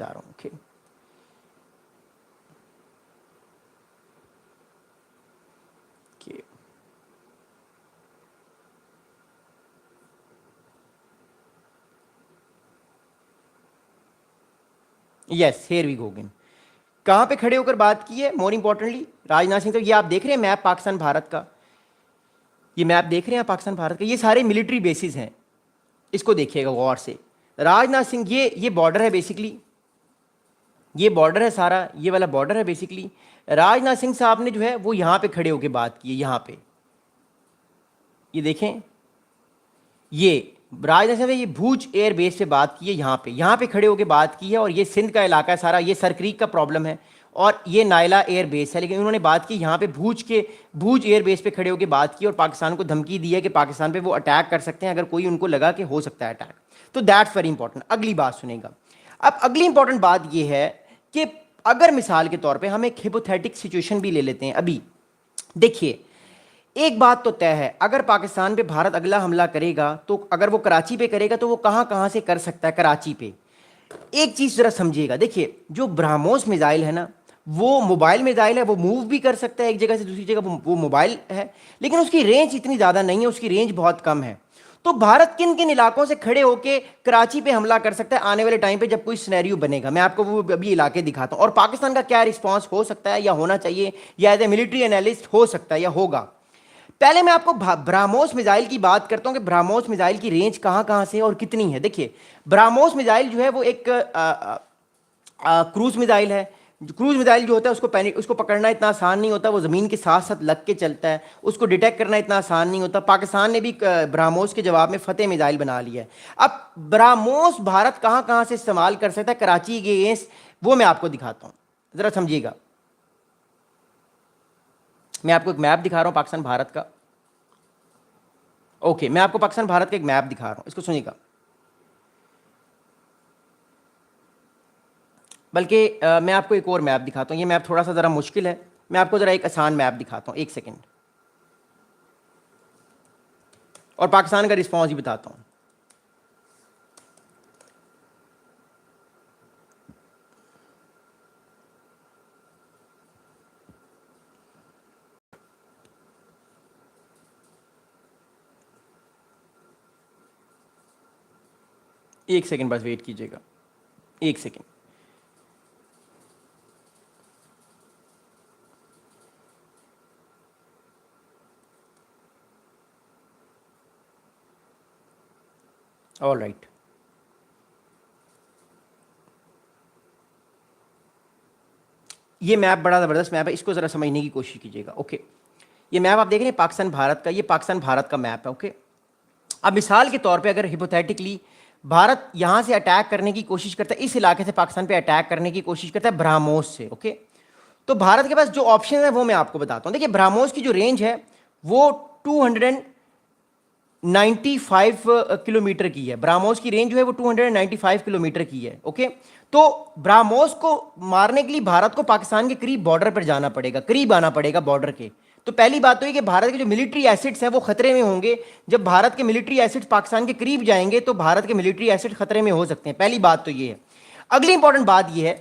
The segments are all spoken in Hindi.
जा रहा हूँ। Okay, yes, here we go again. कहां पे खड़े होकर बात की है? More importantly Rajnath Singh. तो ये आप देख रहे हैं मैप पाकिस्तान भारत का, ये मैप देख रहे हैं पाकिस्तान भारत का, ये सारे मिलिट्री बेसिस हैं। इसको देखिएगा गौर से। राजनाथ सिंह, ये बॉर्डर है बेसिकली, ये बॉर्डर है सारा, ये वाला बॉर्डर है बेसिकली। राजनाथ सिंह साहब ने जो है वो यहां पे खड़े होकर बात की है, यहां पे ये देखें, ये राजनाथ सिंह ने ये भूज एयर बेस पे बात की है, यहाँ पे खड़े होकर बात की है। और ये सिंध का इलाका है सारा, ये सरक्रीक का प्रॉब्लम है, और ये नायला एयर बेस है। लेकिन उन्होंने बात की यहाँ पे भूज एयर बेस पे खड़े होकर बात की और पाकिस्तान को धमकी दी है कि पाकिस्तान पे वो अटैक कर सकते हैं अगर कोई उनको लगा कि हो सकता है अटैक। तो दैट्स वेरी इंपॉर्टेंट। अगली बात सुनेगा। अब अगली इंपॉर्टेंट बात ये है कि अगर मिसाल के तौर पर हम एक हिपोथेटिक सिचुएशन भी ले लेते हैं। अभी देखिए, एक बात तो तय है, अगर पाकिस्तान पे भारत अगला हमला करेगा तो अगर वो कराची पे करेगा तो वो कहां कहां से कर सकता है? कराची पे। एक चीज जरा समझिएगा, देखिए जो ब्रह्मोस मिसाइल है ना, वो मोबाइल मिसाइल है, वो मूव भी कर सकता है एक जगह से दूसरी जगह, वो मोबाइल है, लेकिन उसकी रेंज इतनी ज्यादा नहीं है, उसकी रेंज बहुत कम है। तो भारत किन किन इलाकों से खड़े होकर कराची पे हमला कर सकता है आने वाले टाइम पे जब कोई सिनेरियो बनेगा? मैं आपको वो अभी इलाके दिखाता हूं और पाकिस्तान का क्या रिस्पॉन्स हो सकता है या होना चाहिए, या एज ए मिलिट्री एनालिस्ट हो सकता है या होगा। पहले मैं आपको ब्रह्मोस मिसाइल की बात करता हूं कि ब्रह्मोस मिसाइल की रेंज कहां कहां से और कितनी है। देखिए, ब्रह्मोस मिसाइल जो है वो एक क्रूज मिसाइल है। क्रूज मिसाइल जो होता है उसको पकड़ना इतना आसान नहीं होता, वो ज़मीन के साथ साथ लग के चलता है, उसको डिटेक्ट करना इतना आसान नहीं होता। पाकिस्तान ने भी ब्रह्मोस के जवाब में फतेह मिसाइल बना लिया है। अब ब्रह्मोस भारत कहां कहां से इस्तेमाल कर सकता है कराची के अगेंस्ट, वो मैं आपको दिखाता हूं, ज़रा समझिएगा। मैं आपको एक मैप दिखा रहा हूं पाकिस्तान भारत का। ओके, मैं आपको पाकिस्तान भारत का एक मैप दिखा रहा हूं, इसको सुनिएगा। बल्कि मैं आपको एक और मैप दिखाता हूं, ये मैप थोड़ा सा ज़रा मुश्किल है, मैं आपको ज़रा एक आसान मैप दिखाता हूं, एक सेकेंड, और पाकिस्तान का रिस्पॉन्स भी बताता हूं। एक सेकेंड बस वेट कीजिएगा, एक सेकेंड। ऑल राइट, ये मैप बड़ा ज़बरदस्त मैप है, इसको ज़रा समझने की कोशिश कीजिएगा। ओके, ये मैप आप देख रहे हैं पाकिस्तान भारत का, ये पाकिस्तान भारत का मैप है। ओके, अब मिसाल के तौर पे अगर हिपोथेटिकली भारत यहां से अटैक करने की कोशिश करता है, इस इलाके से पाकिस्तान पे अटैक करने की कोशिश करता है ब्रह्मोस से। ओके, तो भारत के पास जो ऑप्शन है वो मैं आपको बताता हूं। देखिए, ब्रह्मोस की जो रेंज है वो 295 किलोमीटर की है। ब्राह्मोस की रेंज जो है वो 295 किलोमीटर की है। ओके, तो ब्राह्मोस को मारने के लिए भारत को पाकिस्तान के करीब बॉर्डर पर जाना पड़ेगा, करीब आना पड़ेगा बॉर्डर के। तो पहली बात तो ये कि भारत के जो मिलिट्री एसेट्स हैं वो खतरे में होंगे। जब भारत के मिलिट्री एसेट्स पाकिस्तान के करीब जाएंगे तो भारत के मिलिट्री एसेट खतरे में हो सकते हैं। पहली बात तो ये है। अगली इंपॉर्टेंट बात ये है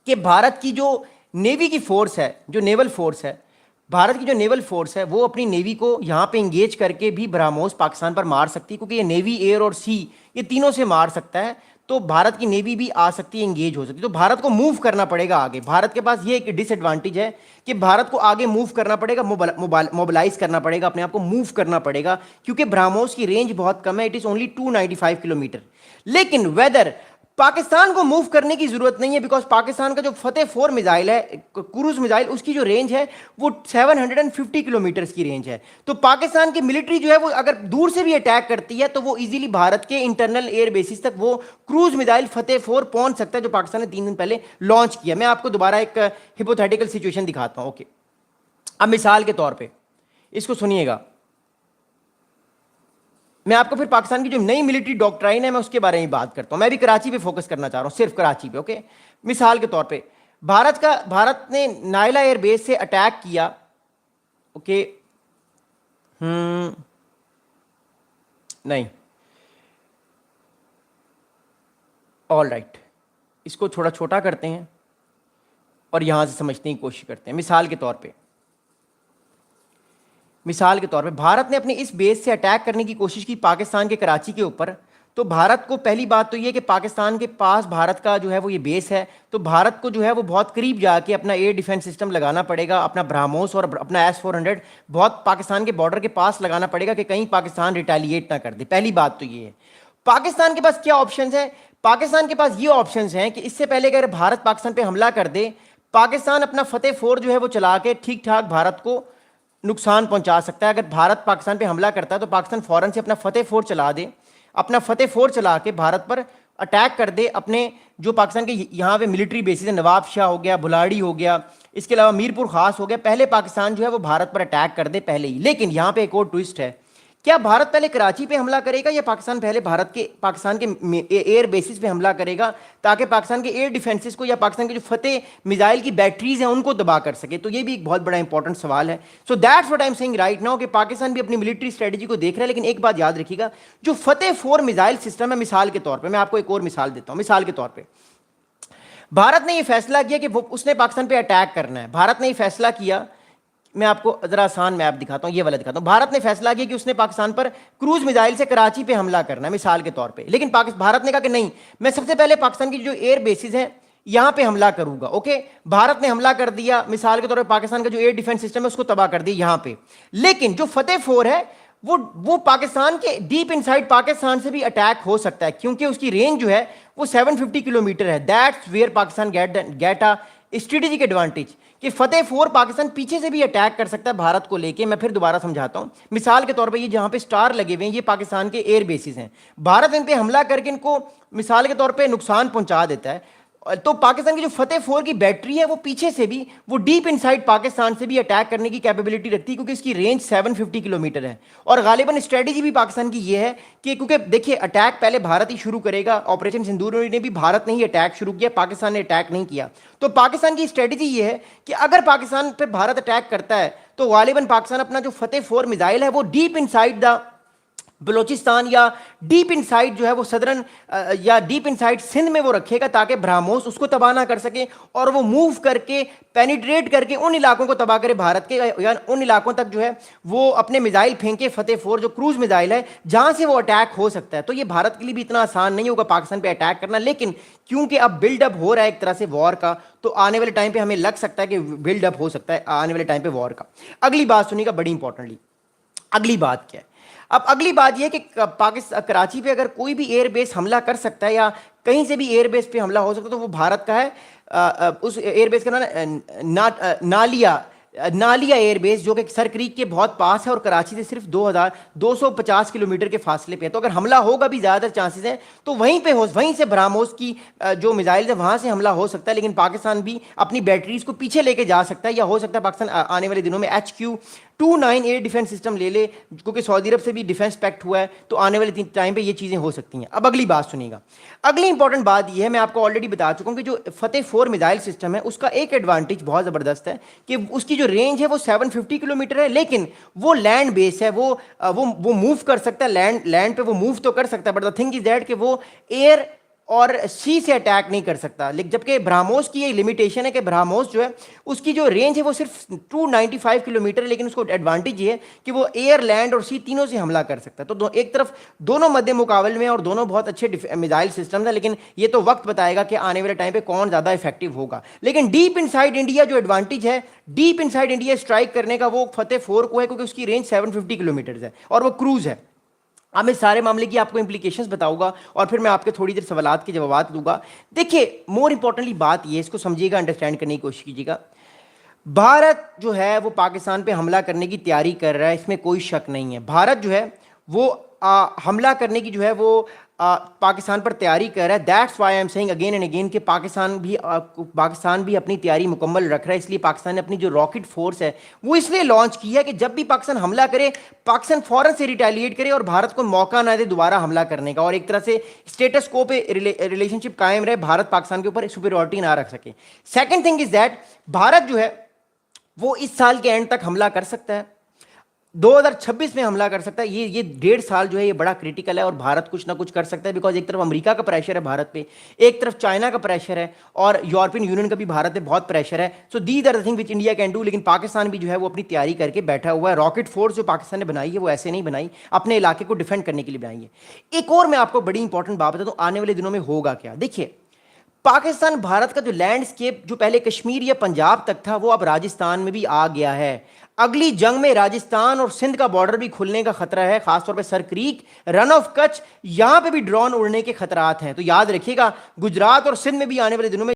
कि भारत की जो नेवी की फोर्स है, जो नेवल फोर्स है, भारत की जो नेवल फोर्स है वो अपनी नेवी को यहां पे इंगेज करके भी ब्रह्मोस पाकिस्तान पर मार सकती है, क्योंकि ये नेवी, एयर और सी, ये तीनों से मार सकता है। तो भारत की नेवी भी आ सकती है, इंगेज हो सकती है। तो भारत को मूव करना पड़ेगा आगे। भारत के पास ये एक डिसएडवांटेज है कि भारत को आगे मूव करना पड़ेगा, मोबिलाइज करना पड़ेगा, अपने आप को मूव करना पड़ेगा, क्योंकि ब्रह्मोस की रेंज बहुत कम है, इट इज ओनली 295 किलोमीटर। लेकिन वेदर पाकिस्तान को मूव करने की जरूरत नहीं है, बिकॉज पाकिस्तान का जो फतेह 4 मिसाइल है, क्रूज मिसाइल, उसकी जो रेंज है वो 750 किलोमीटर की रेंज है। तो पाकिस्तान की मिलिट्री जो है वो अगर दूर से भी अटैक करती है तो वो इजीली भारत के इंटरनल एयर बेसिस तक वो क्रूज मिसाइल फतेह 4 पहुंच सकता है, जो पाकिस्तान ने 3 दिन पहले लॉन्च किया। मैं आपको दोबारा एक हिपोथेटिकल सिचुएशन दिखाता हूं। ओके, अब मिसाल के तौर पर इसको सुनिएगा। मैं आपको फिर पाकिस्तान की जो नई मिलिट्री डॉक्ट्राइन है मैं उसके बारे में बात करता हूं। मैं भी कराची पे फोकस करना चाह रहा हूं, सिर्फ कराची पे। ओके, मिसाल के तौर पे भारत ने नायला एयर बेस से अटैक किया। ओके, नहीं, ऑल राइट, इसको थोड़ा छोटा करते हैं और यहां से समझने की कोशिश करते हैं। मिसाल के तौर पे भारत ने अपने इस बेस से अटैक करने की कोशिश की पाकिस्तान के कराची के ऊपर। तो भारत को पहली बात तो ये कि पाकिस्तान के पास भारत का जो है वो ये बेस है, तो भारत को जो है वो बहुत करीब जाके अपना एयर डिफेंस सिस्टम लगाना पड़ेगा, अपना ब्रह्मोस और अपना S-400 बहुत पाकिस्तान के बॉर्डर के पास लगाना पड़ेगा कि कहीं पाकिस्तान रिटेलिएट ना कर दे। पहली बात तो ये है। पाकिस्तान के पास क्या ऑप्शंस हैं? पाकिस्तान के पास ये ऑप्शंस हैं कि इससे पहले अगर भारत पाकिस्तान पे हमला कर दे, पाकिस्तान अपना फतेह 4 जो है वो चला के ठीक ठाक भारत को नुकसान पहुंचा सकता है। अगर भारत पाकिस्तान पे हमला करता है तो पाकिस्तान फौरन से अपना फतेह 4 चला दे, अपना फतेह 4 चला के भारत पर अटैक कर दे। अपने जो पाकिस्तान के यहाँ पे मिलिट्री बेसिस है, नवाब शाह हो गया, बुलाड़ी हो गया, इसके अलावा मीरपुर खास हो गया, पहले पाकिस्तान जो है वो भारत पर अटैक कर दे पहले ही। लेकिन यहाँ पे एक और ट्विस्ट है, क्या भारत पहले कराची पे हमला करेगा या पाकिस्तान पहले पाकिस्तान के एयर बेसिस पे हमला करेगा, ताकि पाकिस्तान के एयर डिफेंसेस को या पाकिस्तान के जो फतेह मिसाइल की बैटरीज हैं उनको दबा कर सके? तो ये भी एक बहुत बड़ा इंपॉर्टेंट सवाल है। So that's what I am saying right now कि पाकिस्तान भी अपनी मिलिट्री स्ट्रेटजी को देख रहा है। लेकिन एक बात याद रखिएगा, जो फतेह 4 मिसाइल सिस्टम है, मिसाल के तौर पर मैं आपको एक और मिसाल देता हूँ। मिसाल के तौर पर भारत ने यह फैसला किया कि वो उसने पाकिस्तान पे अटैक करना है। भारत ने यह फैसला किया, मैं आपको जरा आसान मैप दिखाता हूं, ये वाला दिखाता हूं। भारत ने फैसला किया कि उसने पाकिस्तान पर क्रूज मिसाइल से कराची पे हमला करना है, मिसाल के तौर पे। लेकिन भारत ने कहा कि नहीं, मैं सबसे पहले पाकिस्तान की जो एयर बेसिस हैं यहां पे हमला करूंगा। ओके, भारत ने हमला कर दिया, मिसाल के तौर पे पाकिस्तान का जो एयर डिफेंस सिस्टम है उसको तबाह कर दिया यहां पे। लेकिन जो फतेह 4 है वो पाकिस्तान के डीप इनसाइड पाकिस्तान से भी अटैक हो सकता है, क्योंकि उसकी रेंज जो है वो 750 किलोमीटर है। That's where Pakistan get a strategic advantage कि फतेह 4 पाकिस्तान पीछे से भी अटैक कर सकता है भारत को लेके। मैं फिर दोबारा समझाता हूं। मिसाल के तौर पे ये जहां पे स्टार लगे हुए हैं ये पाकिस्तान के एयर बेसिस हैं। भारत इन पे हमला करके इनको मिसाल के तौर पे नुकसान पहुंचा देता है, तो पाकिस्तान की जो फतेह 4 की बैटरी है वो पीछे से भी, वो डीप इनसाइड पाकिस्तान से भी अटैक करने की कैपेबिलिटी रखती है, क्योंकि इसकी रेंज 750 किलोमीटर है। और गालिबन स्ट्रेटेजी भी पाकिस्तान की ये है कि क्योंकि देखिए अटैक पहले भारत ही शुरू करेगा। ऑपरेशन सिंदूर ने भी भारत ने ही अटैक शुरू किया, पाकिस्तान ने अटैक नहीं किया। तो पाकिस्तान की स्ट्रेटेजी ये है कि अगर पाकिस्तान पर भारत अटैक करता है तो गालिबन पाकिस्तान अपना जो फतेह 4 मिसाइल है वो डीप इनसाइड द बलोचिस्तान या डीप इनसाइड जो है वो सदरन या डीप इनसाइड सिंध में वो रखेगा, ताकि ब्रह्मोस उसको तबाह ना कर सके और वो मूव करके पेनिट्रेट करके उन इलाकों को तबाह करे भारत के, या उन इलाकों तक जो है वो अपने मिसाइल फेंके फतेह 4 जो क्रूज मिसाइल है जहां से वो अटैक हो सकता है। तो ये भारत के लिए भी इतना आसान नहीं होगा पाकिस्तान पे अटैक करना, लेकिन क्योंकि अब बिल्डअप हो रहा है एक तरह से वॉर का, तो आने वाले टाइम पे हमें लग सकता है कि बिल्डअप हो सकता है आने वाले टाइम पे वॉर का। अगली बात सुनिएगा बड़ी इंपॉर्टेंटली, अगली बात क्या है? अब अगली बात यह कि पाकिस्तान कराची पे अगर कोई भी एयरबेस हमला कर सकता है या कहीं से भी एयरबेस पे हमला हो सकता है तो वो भारत का है। उस एयरबेस का नाम नालिया एयरबेस, जो कि सर क्रीक के बहुत पास है और कराची से सिर्फ 2250 किलोमीटर के फासले पे है। तो अगर हमला होगा भी ज़्यादातर चांसेस हैं तो वहीं से ब्रह्मोस की जो मिसाइल है वहाँ से हमला हो सकता है। लेकिन पाकिस्तान भी अपनी बैटरीज को पीछे लेके जा सकता है, या हो सकता है पाकिस्तान आने वाले दिनों में HQ-29 एयर डिफेंस सिस्टम ले ले, क्योंकि सऊदी अरब से भी डिफेंस पैक्ट हुआ है, तो आने वाले टाइम पे ये चीज़ें हो सकती हैं। अब अगली बात सुनिएगा, अगली इंपॉर्टेंट बात ये है, मैं आपको ऑलरेडी बता चुका हूँ कि जो फतेह 4 मिसाइल सिस्टम है उसका एक एडवांटेज बहुत ज़बरदस्त है कि उसकी जो रेंज है वो 750 किलोमीटर है, लेकिन वो लैंड बेस है, वो मूव कर सकता है, लैंड पे वो मूव तो कर सकता है, but the thing is that कि वो एयर और सी से अटैक नहीं कर सकता। लेकिन जबकि ब्रह्मोस की ये लिमिटेशन है कि ब्रह्मोस जो है उसकी जो रेंज है वो सिर्फ 295 किलोमीटर है, लेकिन उसको एडवांटेज ये है कि वो एयर लैंड और सी तीनों से हमला कर सकता है। तो एक तरफ दोनों मध्य मुकाबले में और दोनों बहुत अच्छे मिसाइल सिस्टम है, लेकिन ये तो वक्त बताएगा कि आने वाले टाइम पे कौन ज़्यादा इफेक्टिव होगा। लेकिन डीप इनसाइड इंडिया जो एडवांटेज है डीप इनसाइड इंडिया स्ट्राइक करने का वो फतेह 4 को है, क्योंकि उसकी रेंज 750 किलोमीटर है और वो क्रूज है। अब मैं सारे मामले की आपको इंप्लीकेशंस बताऊंगा और फिर मैं आपके थोड़ी देर सवालात के जवाब दूंगा। देखिए मोर इंपॉर्टेंटली बात ये, इसको समझिएगा, अंडरस्टैंड करने की कोशिश कीजिएगा। भारत जो है वो पाकिस्तान पे हमला करने की तैयारी कर रहा है, इसमें कोई शक नहीं है। भारत जो है वो हमला करने की जो है वो पाकिस्तान पर तैयारी कर रहा है। That's why I am saying again and again कि पाकिस्तान भी अपनी तैयारी मुकम्मल रख रहा है। इसलिए पाकिस्तान ने अपनी जो रॉकेट फोर्स है वो इसलिए लॉन्च की है कि जब भी पाकिस्तान हमला करे पाकिस्तान फौरन से रिटेलिएट करे और भारत को मौका ना दे दोबारा हमला करने का, और एक तरह से स्टेटस को पे रिलेशनशिप कायम रहे, भारत पाकिस्तान के ऊपर सुपीरियरिटी ना रख सके। Second thing is that Bharat जो है वो इस साल के एंड तक हमला कर सकता है। 2026 में हमला कर सकता है। ये 1.5 साल जो है ये बड़ा क्रिटिकल है और भारत कुछ ना कुछ कर सकता है, बिकॉज एक तरफ अमेरिका का प्रेशर है भारत पे, एक तरफ चाइना का प्रेशर है और यूरोपियन यूनियन का भी भारत पे बहुत प्रेशर है। So these are the thing which India can do. लेकिन पाकिस्तान भी जो है वो अपनी तैयारी करके बैठा हुआ है। रॉकेट फोर्स जो पाकिस्तान ने बनाई है वो ऐसे नहीं बनाई, अपने इलाके को डिफेंड करने के लिए बनाई है। एक और मैं आपको बड़ी इंपॉर्टेंट बात बता दूं, आने वाले दिनों में होगा क्या। देखिए, पाकिस्तान भारत का जो लैंडस्केप जो पहले कश्मीर या पंजाब तक था वो अब राजस्थान में भी आ गया है। अगली जंग में राजस्थान और सिंध का बॉर्डर भी खुलने का खतरा है, खासतौर पे sir creek, run of Kutch, यहां पे भी ड्रोन उड़ने के खतरात हैं। तो याद रखिएगा, गुजरात और सिंध में भी आने वाले दिनों में